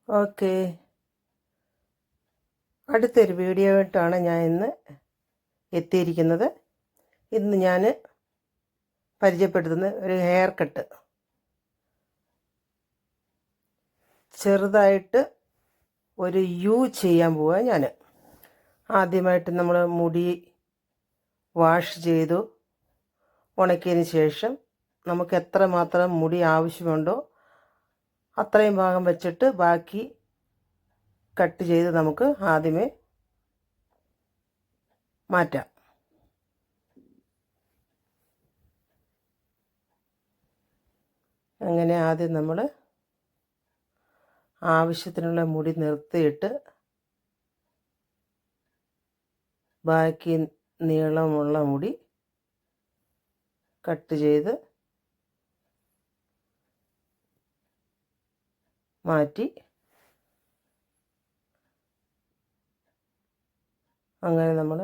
Okay, അടുത്തൊരു video ആയിട്ടാണ് ഞാൻ ഇന്ന് എത്തിയിരിക്കുന്നത്. ഇന്ന് ഞാൻ പരിചയപ്പെടുത്തുന്ന ഒരു ഹെയർ കട്ട്. ചെറുതായിട്ട് ഒരു യു ചെയ്യാൻ പോവുക ഞാൻ. ആദ്യമായിട്ട് നമ്മൾ മുടി വാഷ് ചെയ്തു ഉണക്കിയതിന് ശേഷം നമുക്ക് എത്രമാത്രം മുടി ആവശ്യമുണ്ടോ അത്രയും ഭാഗം വെച്ചിട്ട് ബാക്കി കട്ട് ചെയ്ത് നമുക്ക് ആദ്യമേ മാറ്റാം. അങ്ങനെ ആദ്യം നമ്മൾ ആവശ്യത്തിനുള്ള മുടി നിർത്തിയിട്ട് ബാക്കി നീളമുള്ള മുടി കട്ട് ചെയ്ത് മാറ്റി. അങ്ങനെ നമ്മൾ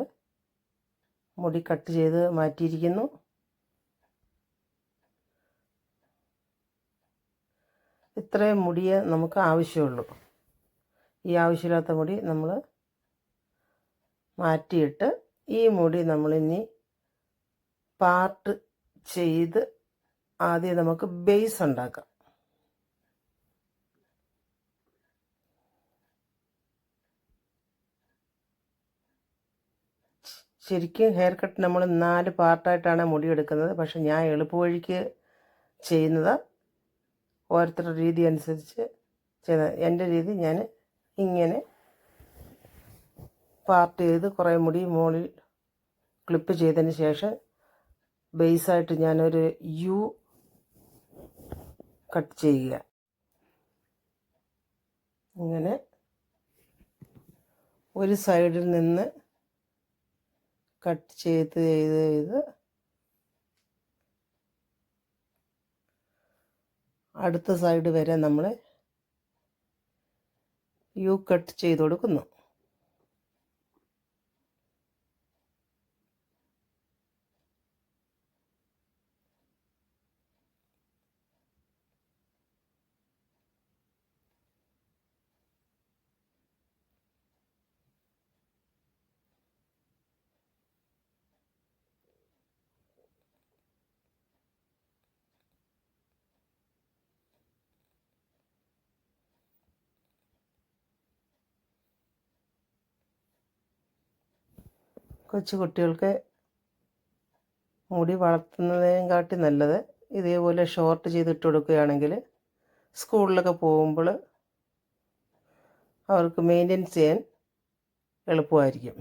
മുടി കട്ട് ചെയ്ത് മാറ്റിയിരിക്കുന്നു. ഇത്രയും മുടിയെ നമുക്ക് ആവശ്യമുള്ളൂ. ഈ ആവശ്യമില്ലാത്ത മുടി നമ്മൾ മാറ്റിയിട്ട് ഈ മുടി നമ്മളിനി പാർട്ട് ചെയ്ത് ആദ്യം നമുക്ക് ബേസ് ഉണ്ടാക്കാം. ശരിക്കും ഹെയർ കട്ട് നമ്മൾ 4 പാർട്ടായിട്ടാണ് മുടി എടുക്കുന്നത്. പക്ഷെ ഞാൻ എളുപ്പവഴിക്ക് ചെയ്യുന്നത് ഓരോരുത്തരുടെ രീതി അനുസരിച്ച് ചെയ്യുന്നത്. എൻ്റെ രീതി ഞാൻ ഇങ്ങനെ പാർട്ട് ചെയ്ത് കുറേ മുടി മുകളിൽ ക്ലിപ്പ് ചെയ്തതിന് ശേഷം ബേസായിട്ട് ഞാനൊരു യു കട്ട് ചെയ്യുക. ഇങ്ങനെ ഒരു സൈഡിൽ നിന്ന് കട്ട് ചെയ്ത് അടുത്ത സൈഡ് വരെ നമ്മൾ യു കട്ട് ചെയ്ത് കൊടുക്കുന്നു. കൊച്ചു കുട്ടികൾക്ക് മുടി വളർത്തുന്നതിനെക്കാട്ടി നല്ലത് ഇതേപോലെ ഷോർട്ട് ചെയ്തിട്ട് കൊടുക്കുകയാണെങ്കിൽ സ്കൂളിലൊക്കെ പോകുമ്പോൾ അവർക്ക് മെയിൻറ്റെയിൻ ചെയ്യാൻ എളുപ്പമായിരിക്കും.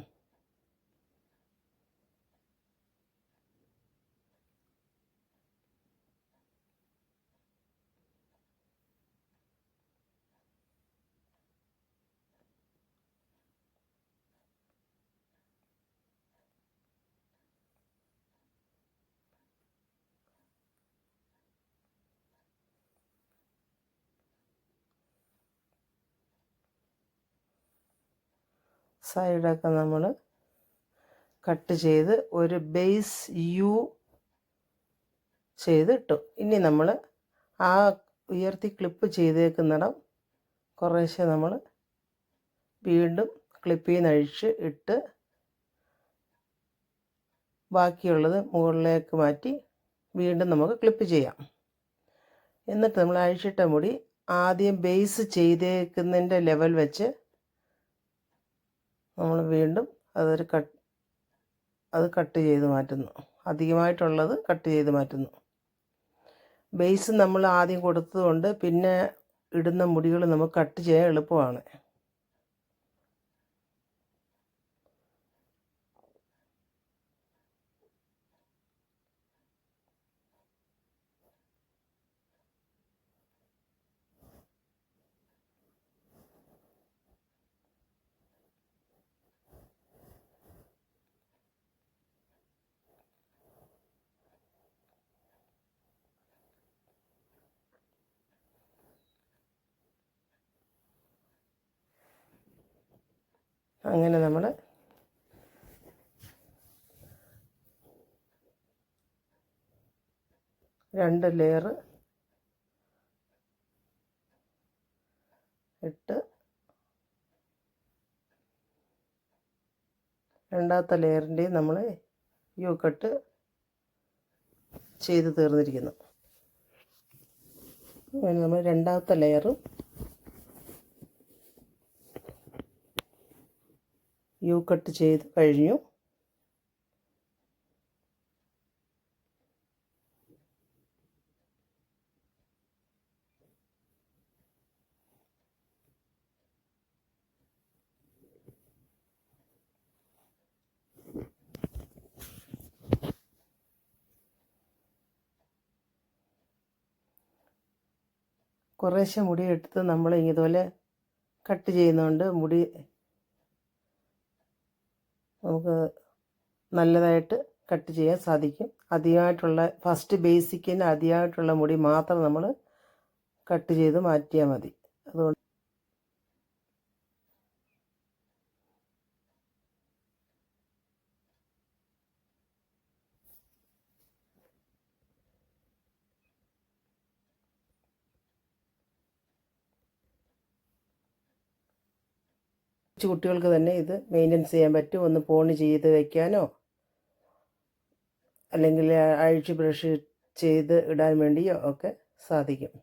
സൈഡൊക്കെ നമ്മൾ കട്ട് ചെയ്ത് ഒരു ബേസ് യു ചെയ്തിട്ടു. ഇനി നമ്മൾ ആ ഉയർത്തി ക്ലിപ്പ് ചെയ്തേക്കുന്നിടം കുറേശ്ശെ നമ്മൾ വീണ്ടും ക്ലിപ്പിൽ നിന്ന് അഴിച്ച് ഇട്ട് ബാക്കിയുള്ളത് മുകളിലേക്ക് മാറ്റി വീണ്ടും നമുക്ക് ക്ലിപ്പ് ചെയ്യാം. എന്നിട്ട് നമ്മൾ അഴിച്ചിട്ട മുടി ആദ്യം ബേസ് ചെയ്തേക്കുന്നതിൻ്റെ ലെവൽ വെച്ച് നമ്മൾ വീണ്ടും അത് കട്ട് ചെയ്ത് മാറ്റുന്നു. അധികമായിട്ടുള്ളത് കട്ട് ചെയ്ത് മാറ്റുന്നു. ബേസ് നമ്മൾ ആദ്യം കൊടുത്തതുകൊണ്ട് പിന്നെ ഇടുന്ന മുടികൾ നമുക്ക് കട്ട് ചെയ്യാൻ എളുപ്പമാണ്. അങ്ങനെ നമ്മൾ രണ്ട് ലെയർ ഇട്ട് രണ്ടാമത്തെ ലെയറിൻ്റെയും നമ്മൾ യു കട്ട് ചെയ്ത് തീർന്നിരിക്കുന്നു. അങ്ങനെ നമ്മൾ രണ്ടാമത്തെ ലെയറും യു കട്ട് ചെയ്ത് കഴിഞ്ഞു. കുറേശ്ശെ മുടി എടുത്ത് നമ്മൾ ഇതുപോലെ കട്ട് ചെയ്യുന്നതുകൊണ്ട് മുടി നമുക്ക് നല്ലതായിട്ട് കട്ട് ചെയ്യാൻ സാധിക്കും. അധികമായിട്ടുള്ള ഫസ്റ്റ് ബേസിക്കിന് അധികമായിട്ടുള്ള മുടി മാത്രം നമ്മൾ കട്ട് ചെയ്ത് മാറ്റിയാൽ മതി. അതുകൊണ്ട് കുട്ടികൾക്ക് തന്നെ ഇത് മെയിൻ്റെനൻസ് ചെയ്യാൻ പറ്റും. ഒന്ന് പോണി ചെയ്ത് വയ്ക്കാനോ അല്ലെങ്കിൽ അഴിച്ച് ബ്രഷ് ചെയ്ത് ഇടാൻ വേണ്ടിയോ ഒക്കെ സാധിക്കും.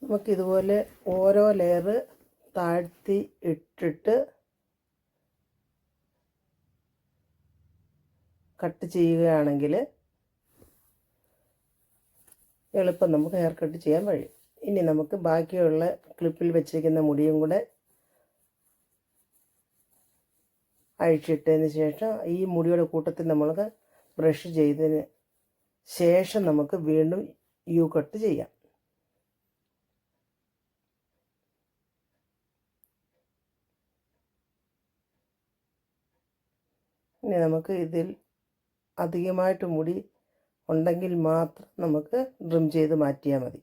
നമുക്കിതുപോലെ ഓരോ ലെയർ താഴ്ത്തി ഇട്ടിട്ട് കട്ട് ചെയ്യുകയാണെങ്കിൽ എളുപ്പം നമുക്ക് ഹെയർ കട്ട് ചെയ്യാൻ കഴിയും. ഇനി നമുക്ക് ബാക്കിയുള്ള ക്ലിപ്പിൽ വെച്ചിരിക്കുന്ന മുടിയും കൂടെ അഴിച്ചിട്ടതിന് ശേഷം ഈ മുടിയുടെ കൂട്ടത്തിൽ നമുക്ക് ബ്രഷ് ചെയ്തതിന് ശേഷം നമുക്ക് വീണ്ടും യു കട്ട് ചെയ്യാം. ഇനി നമുക്ക് ഇതിൽ അധികമായിട്ട് മുടി ഉണ്ടെങ്കിൽ മാത്രം നമുക്ക് ട്രിം ചെയ്ത് മാറ്റിയാൽ മതി.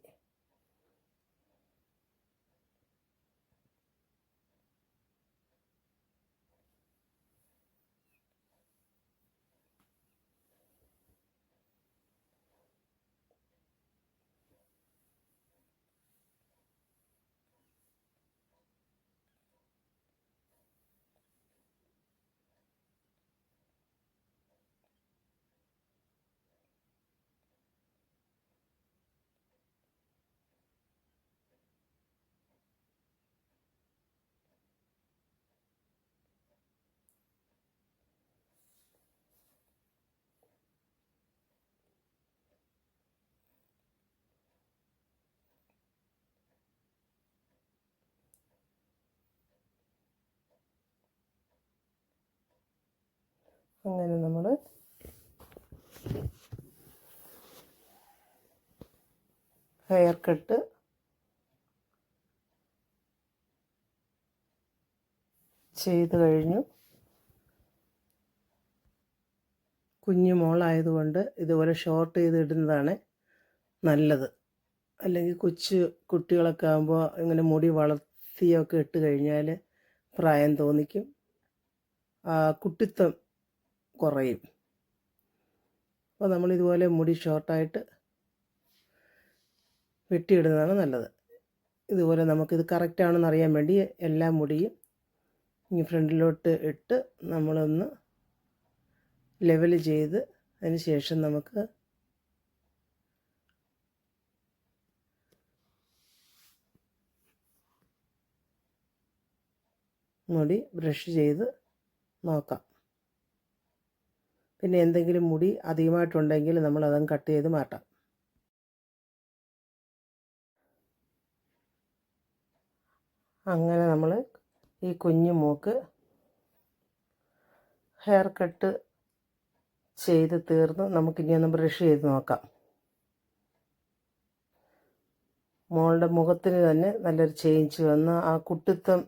അങ്ങനെ നമ്മൾ ഹെയർ കട്ട് ചെയ്ത് കഴിഞ്ഞു. കുഞ്ഞു മോളായതുകൊണ്ട് ഇതുപോലെ ഷോർട്ട് ചെയ്തിടുന്നതാണ് നല്ലത്. അല്ലെങ്കിൽ കുട്ടികളൊക്കെ ആകുമ്പോൾ ഇങ്ങനെ മുടി വളർത്തിയൊക്കെ ഇട്ട് കഴിഞ്ഞാൽ പ്രായം തോന്നിക്കും, കുട്ടിത്വം കുറയും. അപ്പോൾ നമ്മളിതുപോലെ മുടി ഷോർട്ടായിട്ട് വെട്ടിയിടുന്നതാണ് നല്ലത്. ഇതുപോലെ നമുക്കിത് കറക്റ്റാണെന്ന് അറിയാൻ വേണ്ടി എല്ലാ മുടിയും ഈ ഫ്രണ്ടിലോട്ട് ഇട്ട് നമ്മളൊന്ന് ലെവൽ ചെയ്ത് അതിന് ശേഷം നമുക്ക് മുടി ബ്രഷ് ചെയ്ത് നോക്കാം. പിന്നെ എന്തെങ്കിലും മുടി അധികമായിട്ടുണ്ടെങ്കിൽ നമ്മളതങ്ങ് കട്ട് ചെയ്ത് മാറ്റാം. അങ്ങനെ നമ്മൾ ഈ കുഞ്ഞു മൂക്ക് ഹെയർ കട്ട് ചെയ്ത് തീർന്ന് നമുക്കിനി ഒന്ന് ബ്രഷ് ചെയ്ത് നോക്കാം. മോളുടെ മുഖത്തിന് തന്നെ നല്ലൊരു ചേഞ്ച് വന്ന് ആ കുട്ടിത്വം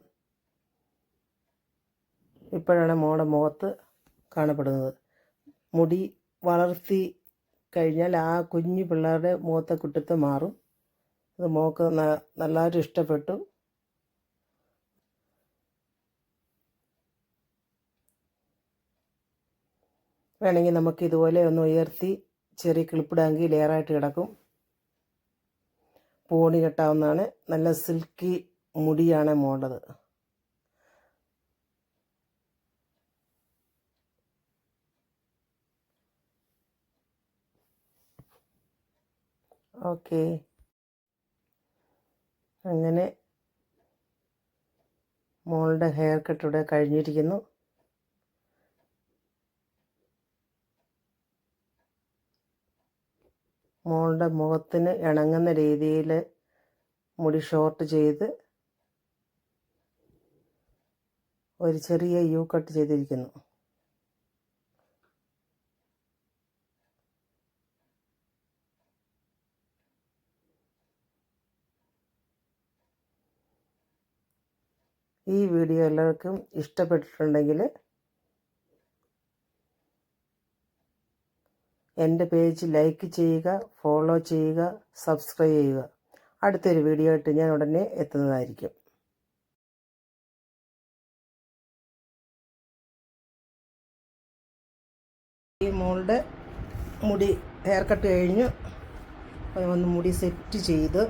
ഇപ്പോഴാണ് മോളുടെ മുഖത്ത് കാണപ്പെടുന്നത്. മുടി വളർത്തി കഴിഞ്ഞാൽ ആ കുഞ്ഞു പിള്ളേരുടെ മുഖത്തെ കുട്ടിത്വം മാറും. ഇത് മോൾക്ക് നല്ലതായിട്ട് ഇഷ്ടപ്പെട്ടു. വേണമെങ്കിൽ നമുക്ക് ഇതുപോലെ ഒന്ന് ഉയർത്തി ചെറിയ ക്ലിപ്പിടാമെങ്കിൽ ലെയറായിട്ട് കിടക്കും. പോണി കെട്ടാവുന്നതാണ്. നല്ല സിൽക്കി മുടിയാണ് മോളുടേത്. ഓക്കെ, അങ്ങനെ മോളുടെ ഹെയർ കട്ട് ഇവിടെ കഴിഞ്ഞിരിക്കുന്നു. മോളുടെ മുഖത്തിന് ഇണങ്ങുന്ന രീതിയിൽ മുടി ഷോർട്ട് ചെയ്ത് ഒരു ചെറിയ യു കട്ട് ചെയ്തിരിക്കുന്നു. ഈ വീഡിയോ എല്ലാവർക്കും ഇഷ്ടപ്പെട്ടിട്ടുണ്ടെങ്കിൽ എൻ്റെ പേജ് ലൈക്ക് ചെയ്യുക, ഫോളോ ചെയ്യുക, സബ്സ്ക്രൈബ് ചെയ്യുക. അടുത്തൊരു വീഡിയോ ആയിട്ട് ഞാൻ ഉടനെ എത്തുന്നതായിരിക്കും. ഈ മോളുടെ മുടി ഹെയർ കട്ട് കഴിഞ്ഞു. ഒന്ന് മുടി സെറ്റ് ചെയ്ത്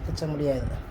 വെച്ച മുടിയായത്.